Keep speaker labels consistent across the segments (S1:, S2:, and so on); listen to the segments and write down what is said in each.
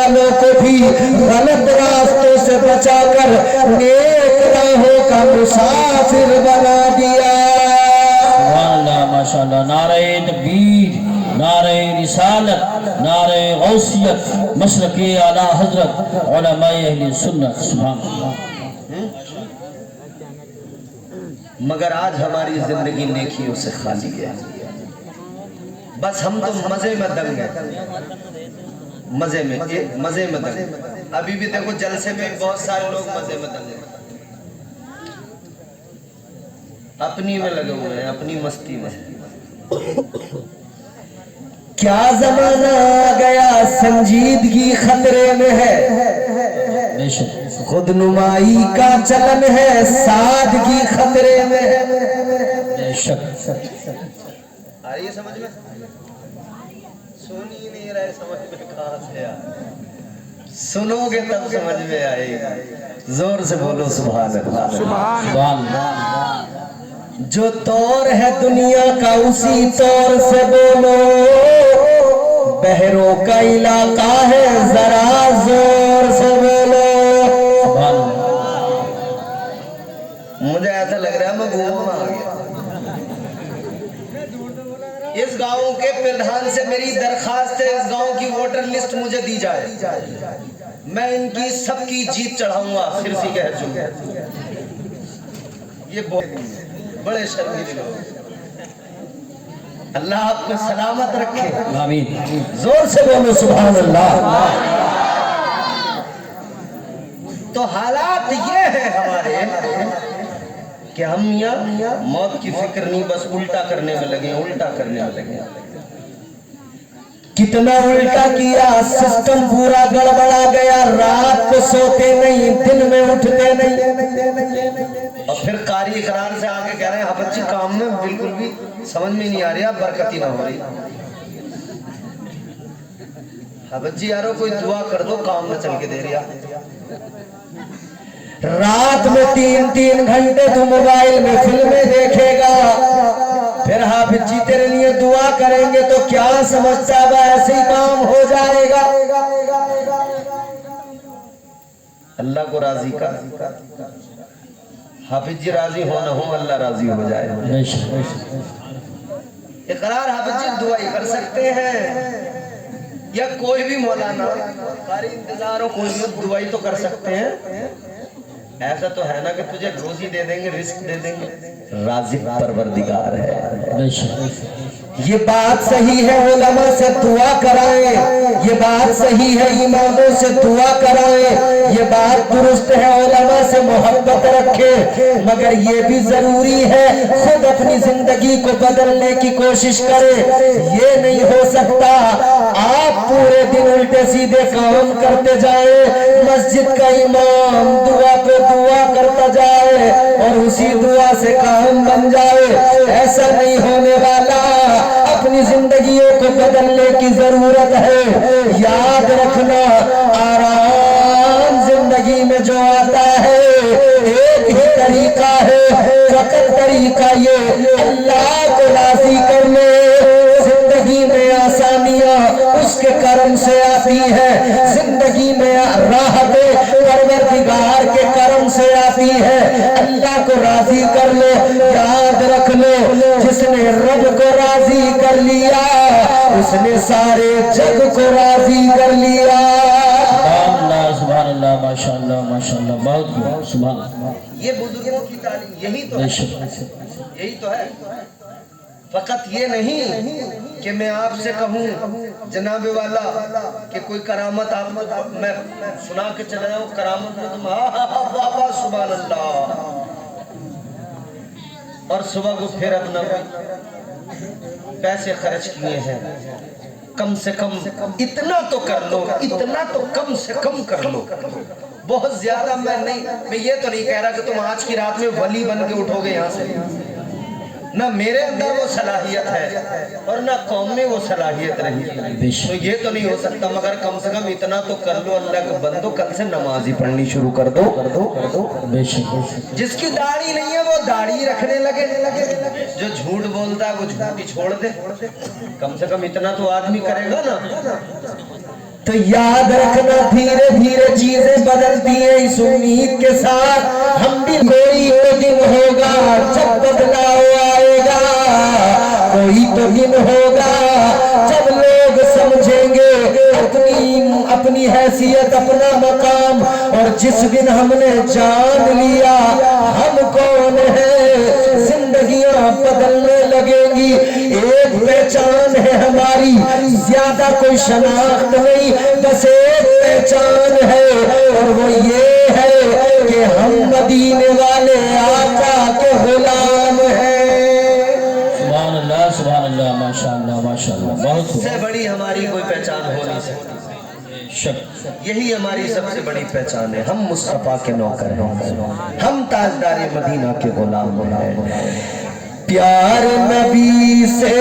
S1: वालों को भी गलत रास्तों से बचाकर नेक राहों का मुसाफिर बना दिया।
S2: माशाअल्लाह, नारे तकबीर, नारे रिसालत, नारे गौसियत, मसलके आला हजरत उलमाए अहले सुन्नत। सुभान अल्लाह।
S3: मगर आज हमारी जिंदगी नेकियों से खाली है। बस हम तो मजे में दंग हैं, मजे में दंग। अभी भी देखो जलसे में बहुत सारे लोग मजे में दंग हैं, अपनी में लगे हुए हैं, अपनी मस्ती में।
S1: क्या जमाना आ गया, संजीदगी खतरे में है, खुद नुमाई का चलन है, सादगी खतरे में है।
S3: आ रही है समझ में? सुन ही नहीं रहे, समझ में कहां से आए? सुनोगे तब समझ में आएगा। जोर से बोलो सुभान अल्लाह।
S2: सुभान अल्लाह।
S1: जो तौर है दुनिया का उसी तौर से बोलो, बहरों का इलाका है जरा जोर से बोलो।
S3: मुझे ऐसा लग रहा है मैं गोवा में आ गया। इस गांव के प्रधान से मेरी दरखास्त है, इस गांव की वोटर लिस्ट मुझे दी जाए, मैं इनकी सबकी जीत चढ़ाऊंगा। फिर सी कह चुके ये बड़े शर्मीले लोग। अल्लाह आपको सलामत रखे,
S2: आमीन।
S1: जोर से बोलो सुभान अल्लाह।
S3: तो हालात ये है हमारे कि हम यहाँ मौत की फिक्र नहीं, बस उल्टा करने में लगे, उल्टा करने में लगे।
S1: कितना उल्टा किया, सिस्टम पूरा गड़बड़ा गया। रात को सोते नहीं, दिन में उठते नहीं।
S3: और फिर कारी इकरार से आके कह रहे हैं हाफिज जी काम में बिल्कुल भी समझ में नहीं आ रही, बरकती ना हो रही। हाफिज जी यारो कोई दुआ कर दो, काम में चल के दे रही।
S1: रात में 3-3 घंटे तू मोबाइल में फिल्में देखेगा, फिर हाफिज जी तेरे लिए दुआ करेंगे तो क्या समझता है ऐसे ही काम हो जाएगा।
S3: अल्लाह को राजी कर, हाफिज जी राजी हो ना हो, अल्लाह राजी हो जाए। इकरार हाफिज जी दुआई कर सकते हैं, या कोई भी मौलाना कारी इंतजार हो, कोई भी दुआई तो कर सकते हैं। ऐसा तो है ना कि तुझे रोजी दे देंगे, रिस्क दे देंगे। राज़िक परवरदिगार है।
S1: ये बात सही है, उलमा से दुआ कराएं, ये बात सही है, इमामों से दुआ कराएं, ये बात दुरुस्त है, उलमा से मोहब्बत रखें। मगर ये भी जरूरी है खुद अपनी जिंदगी को बदलने की कोशिश करें। ये नहीं हो सकता आप पूरे दिन उल्टे सीधे काम करते जाए, मस्जिद का इमाम दुआ पे दुआ करता जाए और उसी दुआ से काम बन जाए। ऐसा नहीं होने वाला। अपनी जिंदगियों को बदलने की जरूरत है। याद रखना, आराम जिंदगी में जो आता है एक ही तरीका है, फकत तरीका ये अल्लाह को राजी करने। जिंदगी में आसानियां उसके करम से आती है, जिंदगी में राहतें परवरदिगार के करम से आती है। अल्लाह को राजी कर लो, याद रख लो, जिसने रब को राजी कर लिया उसने सारे जग को राजी कर लिया।
S2: सुभान अल्लाह, माशाअल्लाह, माशाअल्लाह, बहुत सुभान।
S3: ये बुजुर्गों की तालीम यही तो है, यही तो है। फकत ये नहीं कि मैं आपसे कहूँ जनाबे वाला कि कोई करामत आप मैं सुना के चला जाऊँ, करामत में तुम वाह सुभान अल्लाह, और सुबह को फिर अपना पैसे खर्च किए हैं। कम से कम इतना तो कर लो, इतना तो कम से कम कर लो। बहुत ज्यादा मैं ये तो नहीं कह रहा कि तुम आज की रात में वली बन के उठोगे यहाँ से, ना मेरे अंदर वो सलाहियत है और ना कौम में वो सलाहियत रही, तो ये तो नहीं हो सकता। मगर कम से कम इतना तो कर लो, अल्लाह के बंदो कल से नमाज ही पढ़नी शुरू कर दो। जिसकी दाढ़ी नहीं है वो दाढ़ी रखने लगे, जो झूठ बोलता है वो झूठ ही छोड़ दे। कम से कम इतना तो आदमी करेगा ना।
S1: تو یاد رکھنا دھیرے دھیرے چیزیں بدلتی ہیں اس امید کے ساتھ ہم بھی کوئی تو دن ہوگا جب بدلاؤ آئے گا، کوئی تو دن ہوگا جب لوگ سمجھیں گے اپنی حیثیت اپنا مقام، اور جس دن ہم نے جان لیا ہم کون ہیں زندگیاں بدلنے لگیں گی۔ ایک پہچان ہے ہماری، زیادہ کوئی شناخت نہیں، بس ایک پہچان ہے اور وہ یہ ہے کہ ہم مدینے والے آقا کے غلام ہیں۔
S2: سبحان اللہ ماشاءاللہ ماشاءاللہ، بہت
S3: اس سے بڑی ہماری کوئی پہچان ہو نہیں سکتی،
S2: شک
S3: یہی ہماری سب سے بڑی پہچان ہے۔ ہم مصطفیٰ کے نوکر ہیں، ہم تاجدار مدینہ کے غلام ہیں۔
S1: پیار نبی سے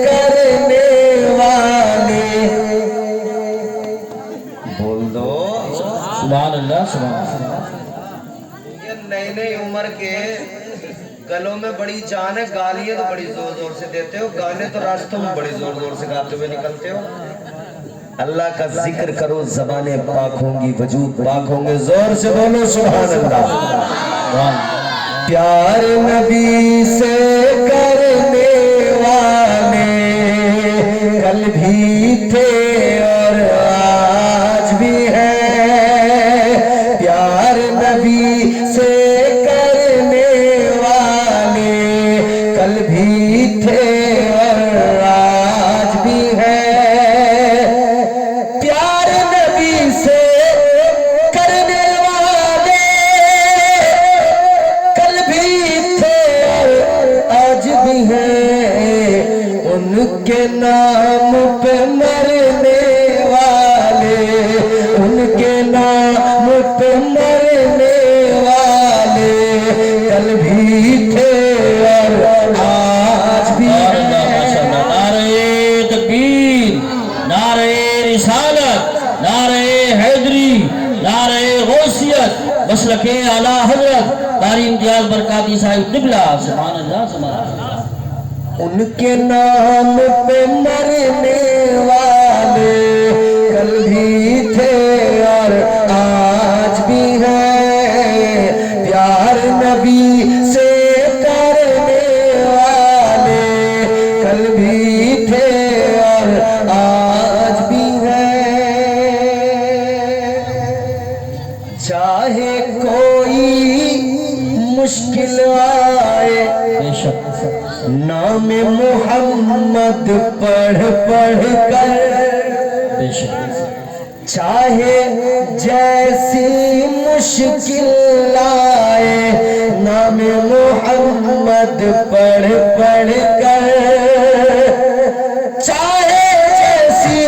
S1: کرنے والے،
S3: بول دو
S2: سبحان اللہ سبحان اللہ۔
S3: یہ نئی نئی عمر کے گلوں میں بڑی جان ہے، گالیاں تو بڑی زور زور سے دیتے ہو، گانے تو راستوں میں بڑی زور زور سے گاتے ہوئے نکلتے ہو۔ اللہ کا ذکر کرو، زبانیں پاک ہوں گی، وجود پاک ہوں گے، زور سے بولو سبحان اللہ۔ پیار نبی سے کرنے والے کل بھی تھے اور آج بھی ہیں، پیار نبی سے کرنے والے کل بھی تھے اور آج بھی ہیں، پیار نبی سے کرنے والے کل بھی تھے اور آج بھی ہیں، ان کے نام پہ مرنے والے، ان کے نام پہ مرنے والے کل بھی تھے اور آج بھی ہیں۔
S2: نعرہ تکبیر، نعرہ رسالت، نعرہ حیدری، نعرہ غوثیت، مسلک اعلیٰ حضرت قاری امتیاز برکاتی صاحب قبلہ، سبحان اللہ سبحان اللہ۔
S1: ان کے نام پہ مرنے والے کل بھی تھے اور آج بھی ہیں، پیار نبی سے کرنے والے کل بھی تھے اور آج بھی ہیں، چاہے کوئی مشکل آئے
S2: بے شک
S1: نام محمد پڑھ پڑھ کر،
S2: بے شک
S1: چاہے جیسی مشکل آئے نام محمد پڑھ پڑھ کر، چاہے جیسی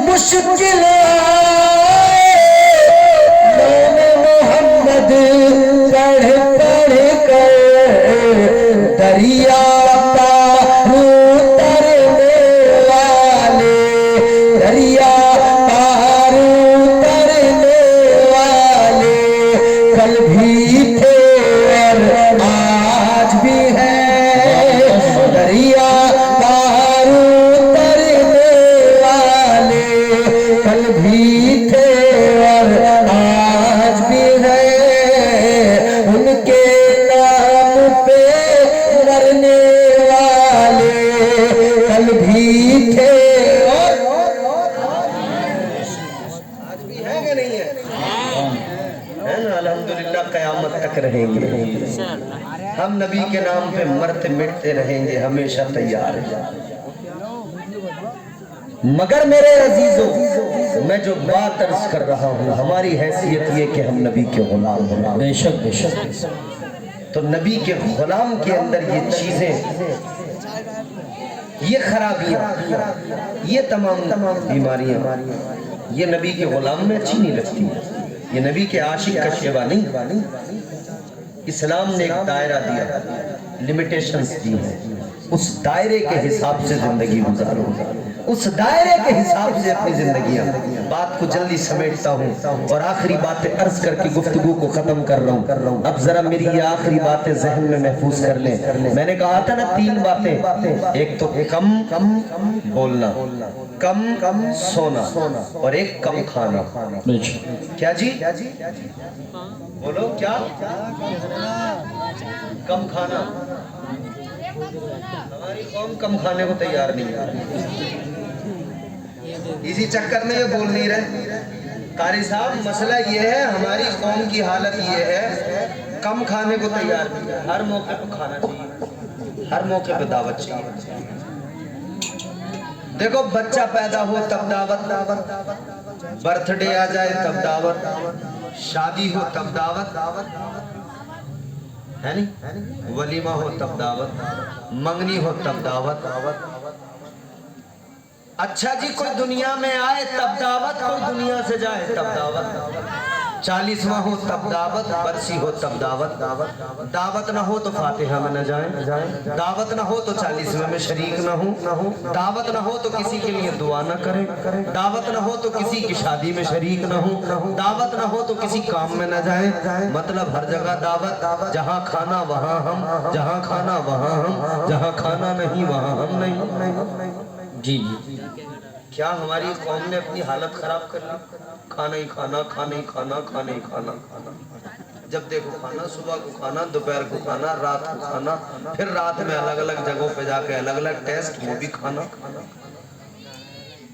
S1: مشکل آئے نام محمد پڑھ پڑھ کر، دریا رہیں گے، ہم نبی کے نام پہ مرتے مٹتے رہیں گے، ہمیشہ تیار ہیں۔ مگر میرے عزیزوں، میں جو بات عرض کر رہا ہوں، ہماری حیثیت یہ کہ ہم نبی کے غلام ہیں۔
S2: بے شک بے شک۔
S3: تو نبی کے غلام کے اندر یہ چیزیں، یہ خرابیاں، یہ تمام بیماریاں، یہ نبی کے غلام میں اچھی نہیں لگتی، یہ نبی کے عاشق کا شیوا نہیں۔ اسلام نے ایک دائرہ دیا، لیمیٹیشنز دی ہیں، اس دائرے کے حساب سے زندگی گزارو۔ उस दायरे के हिसाब से अपनी जिंदगियां। बात को जल्दी समेटता हूँ और आखिरी बातें अर्ज करके गुफ्तगू को खत्म कर रहा हूँ। अब जरा मेरी ये आखिरी बातें जहन में महफूज कर लें। मैंने कहा था ना 3 बातें, एक तो कम बोलना, कम सोना और एक कम खाना। क्या जी? बोलो क्या? कम खाना। हमारी कौम कम खाने को तैयार नहीं है, इसी चक्कर में ये बोल नहीं रहे। कारी साहब मसला ये है, हमारी कौम की हालत ये है, कम खाने को तैयार नहीं है। हर मौके पे खाना चाहिए, हर मौके पे दावत चाहिए। देखो बच्चा पैदा हो तब दावत, बर्थडे आ जाए तब दावत, शादी हो तब दावत है नहीं, वलीमा हो तब दावत, मंगनी हो तब दावत। अच्छा जी कोई दुनिया में आए तब दावत, कोई दुनिया से जाए तब दावत, 40वां हो तब दावत, बरसी हो तब दावत, दावत ना हो तो फातिहा में न जाए, दावत ना हो तो 40वें में शरीक ना हो, दावत ना हो तो किसी के लिए दुआ ना करें, दावत ना हो तो किसी की शादी में शरीक ना हो, दावत ना हो तो किसी काम में न जाए। मतलब हर जगह दावत, जहाँ खाना वहाँ हम, जहाँ खाना वहाँ हम, जहाँ खाना नहीं वहाँ हम नहीं।
S2: जी जी।
S3: क्या हमारी कौम ने अपनी हालत खराब कर ली? खाना ही खाना, खाना ही खाना, खाना ही खाना। जब देखो खाना, सुबह को खाना, दोपहर को खाना, रात को खाना, फिर रात में अलग अलग जगहों पे जाके अलग अलग टेस्ट, वो भी खाना।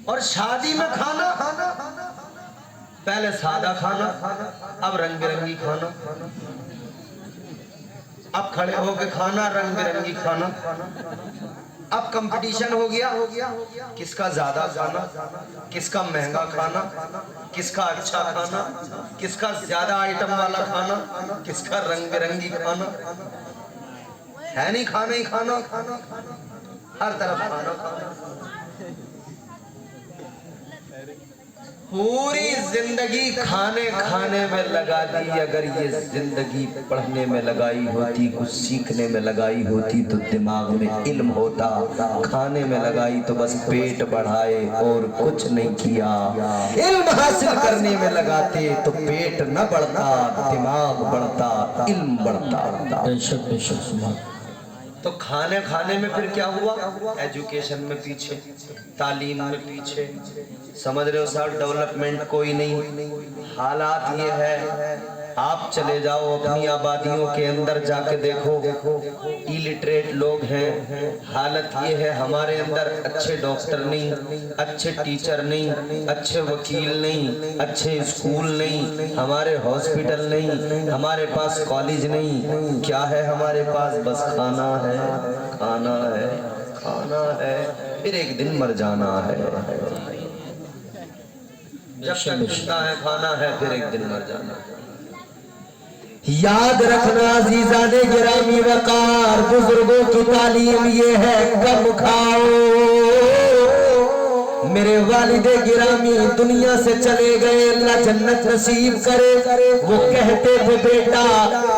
S3: और शादी में खाना, पहले सादा खाना, अब रंग बिरंगी खाना, अब खड़े होके खाना, रंग बिरंगी खाना। अब कंपटीशन हो गया, किसका ज्यादा खाना, किसका महंगा खाना, किसका अच्छा खाना, किसका ज्यादा आइटम वाला खाना, किसका रंग बिरंगी खाना। है नहीं खाना ही खाना, हर तरफ खाना। पूरी जिंदगी खाने खाने में लगा दी, अगर ये जिंदगी पढ़ने में लगाई होती, कुछ सीखने में लगाई होती तो दिमाग में इल्म होता। खाने में लगाई तो बस पेट बढ़ाए और कुछ नहीं किया। इल्म हासिल करने में लगाते तो पेट न बढ़ता, दिमाग बढ़ता, इल्म बढ़ता।
S2: बेशक बेशक सुभान।
S3: तो खाने खाने में फिर क्या हुआ? एजुकेशन में पीछे, तालीम में पीछे, समझ रहे हो साहब, डेवलपमेंट कोई नहीं। हालात ये है, आप चले जाओ अपनी आबादियों के अंदर जाके देखो, इलिटरेट लोग हैं। हालत ये है, हमारे अंदर अच्छे डॉक्टर नहीं, अच्छे टीचर नहीं, अच्छे वकील नहीं, अच्छे स्कूल नहीं, हमारे हॉस्पिटल नहीं, हमारे पास कॉलेज नहीं। क्या है हमारे पास? बस खाना है, खाना है, खाना है, फिर एक दिन मर जाना है। जब तक जिंदा है खाना है, फिर एक दिन मर जाना है। याद रखना अज़ीज़ाने गिरामी वक़ार, बुजुर्गों की तालीम ये है कम खाओ। मेरे वालिदे गिरामी दुनिया से चले गए, अल्लाह जन्नत नसीब करे। वो कहते थे बेटा,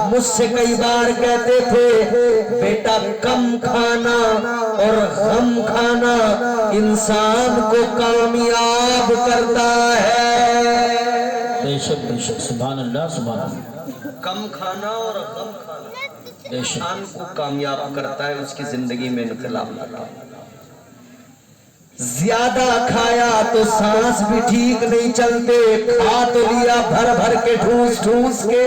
S3: मुझसे कई बार कहते थे बेटा कम खाना और गम खाना इंसान को कामयाब करता है।
S2: बेशक बेशक सुभान अल्लाह सुभान अल्लाह।
S3: कम खाना और गम खाना इंसान को कामयाब करता है, उसकी जिंदगी में इनकलाब लाता है। ज्यादा खाया तो सांस भी ठीक नहीं चलते, खा तो लिया भर भर के ठूस ठूस के।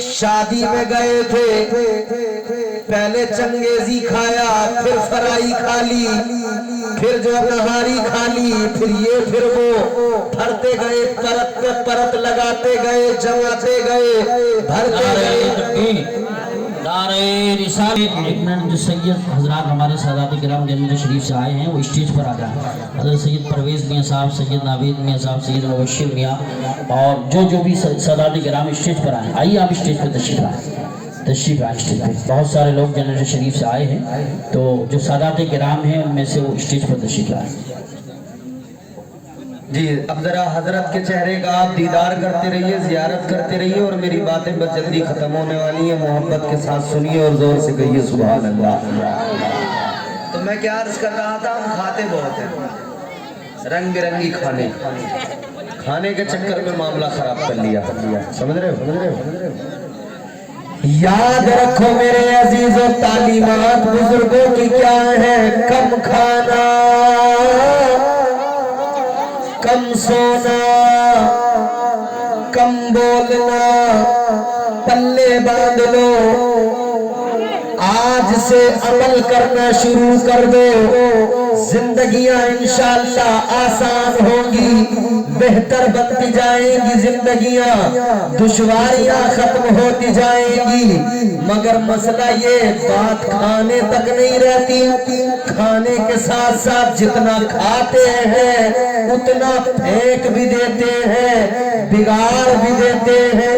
S3: शादी में गए थे, पहले चंगेजी खाया, फिर फराई खा ली, फिर जो नहारी खा ली, फिर ये फिर वो, भरते गए, परत पे परत लगाते गए, जमाते गए, भरते गए।
S2: नारे रिसालत। एक मिनट, जो सैयद हजरात हमारे सादात किराम जन्नत शरीफ से आए हैं वो स्टेज पर आ जाए। हज़रत सैयद परवेज़ मियाँ साहब, सैयद नावेद मियाँ साहब, सैयद मुबश्शिर मियाँ और जो भी सादात किराम स्टेज पर आए, आइए आप स्टेज पर तशरीफ आए, तशरीफ आए स्टेज पर। बहुत सारे लोग जन्नत शरीफ से आए हैं, तो जो सादात किराम हैं उनमें से वो स्टेज पर तशरीफ आए।
S3: जी अब जरा हजरत के चेहरे का आप दीदार करते रहिए, जियारत करते रहिए और मेरी बातें बस जल्दी खत्म होने वाली है। मोहब्बत के साथ सुनिए और जोर से कहिए सुभान अल्लाह। तो میں کیا عرض کر رہا تھا، ہم کھاتے بہت ہیں، رنگ برنگی کھانے کے چکر میں معاملہ خراب کر لیا، سمجھ رہے ہو؟
S1: یاد رکھو میرے عزیزو، تعلیمات بزرگوں کی کیا ہے؟ کم کھانا، کم سونا، کم بولنا، پلے باندھ لو، آج سے عمل کرنا شروع کر دو، زندگیاں انشاءاللہ آسان ہوں گی، بہتر بنتی جائیں گی زندگیاں، دشواریاں ختم ہوتی جائیں گی۔ مگر مسئلہ یہ بات کھانے تک نہیں رہتی، کھانے کے ساتھ ساتھ جتنا کھاتے ہیں اتنا پھینک بھی دیتے ہیں، بگاڑ بھی دیتے ہیں۔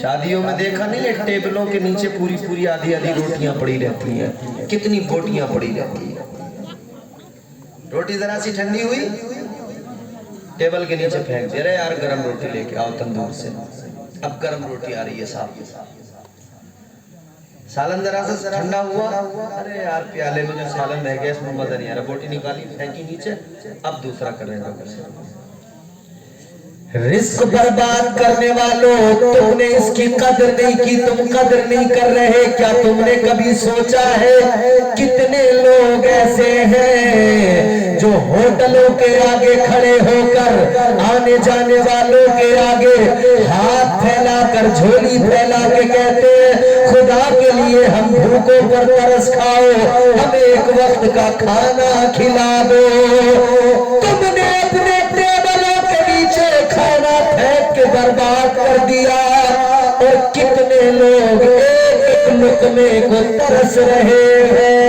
S3: شادیوں میں دیکھا نہیں ہے، ٹیبلوں کے نیچے پوری آدھی روٹیاں پڑی رہتی ہیں، کتنی بوٹیاں پڑی رہتی ہیں۔ روٹی ذرا سی ٹھنڈی ہوئی، ٹیبل کے نیچے پھینک دے رہے، یار گرم روٹی لے کے آؤ تندور سے، اب گرم روٹی آ رہی ہے صاحب۔ سالن ذرا سا ٹھنڈا ہوا، ارے یار پیالے میں جو سالن رہ گیا اس میں مزہ نہیں آ رہا، بوٹی نکالی پھینکی نیچے، اب دوسرا کر رہے ہیں۔
S1: رزق برباد کرنے والوں، تم نے اس کی قدر نہیں کی، تم قدر نہیں کر رہے۔ کیا تم نے کبھی سوچا ہے کتنے لوگ ایسے ہیں جو ہوٹلوں کے آگے کھڑے ہو کر آنے جانے والوں کے آگے ہاتھ پھیلا کر جھولی پھیلا کے کہتے ہیں خدا کے لیے ہم بھوکوں پر ترس کھاؤ، ہمیں ایک وقت کا کھانا کھلا دو۔ تم نے اپنے ٹیبلوں کے نیچے کھانا پھینک کے برباد کر دیا، اور کتنے لوگ ایک ایک لقمے کو ترس رہے ہیں۔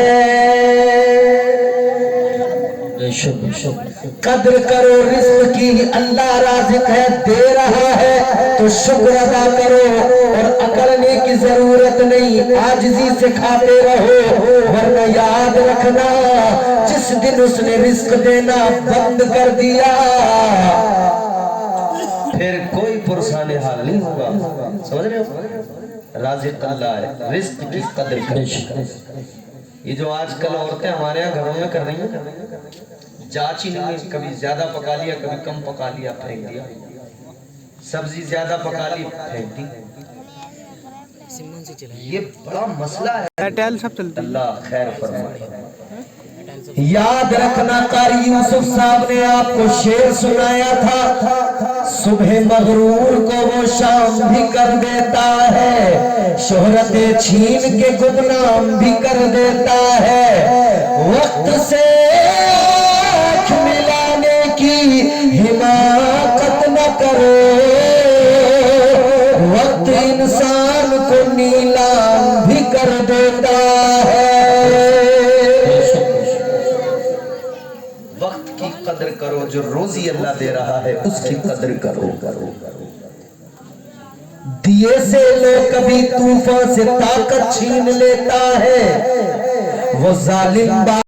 S1: قدر کرو رزق کی، اللہ رازق ہے، دے رہا ہے تو شکر ادا کرو، اور اکڑنے کی ضرورت نہیں، عاجزی سے کھاتے رہو، ورنہ یاد رکھنا جس دن اس نے رزق دینا بند کر دیا
S3: پھر کوئی پرسان حال نہیں ہوگا، سمجھ رہے ہو؟ رازق اللہ ہے، رزق کی قدر کریں۔ یہ جو آج کل عورتیں ہمارے یہاں گھروں میں کر رہی ہیں، جانچ ہی نہیں ہے، کبھی زیادہ پکا لیا کبھی کم پکا لیا پھینک دیا، سبزی زیادہ پکا لی پھینک دی، یہ بڑا مسئلہ ہے، اللہ خیر فرمائے۔
S1: یاد رکھنا قاری یوسف صاحب نے آپ کو شعر سنایا تھا، صبح مغرور کو وہ شام بھی کر دیتا ہے، شہرتیں چھین کے گمنام بھی کر دیتا ہے، وقت سے آنکھ ملانے کی حماقت نہ کرو، وقت انسان کو نیلام بھی کر دیتا ہے۔
S3: وقت کی قدر کرو، جو روزی اللہ دے رہا ہے اس کی قدر کرو۔
S1: دیے سے لو کبھی طوفان سے طاقت چھین لیتا ہے، وہ ظالم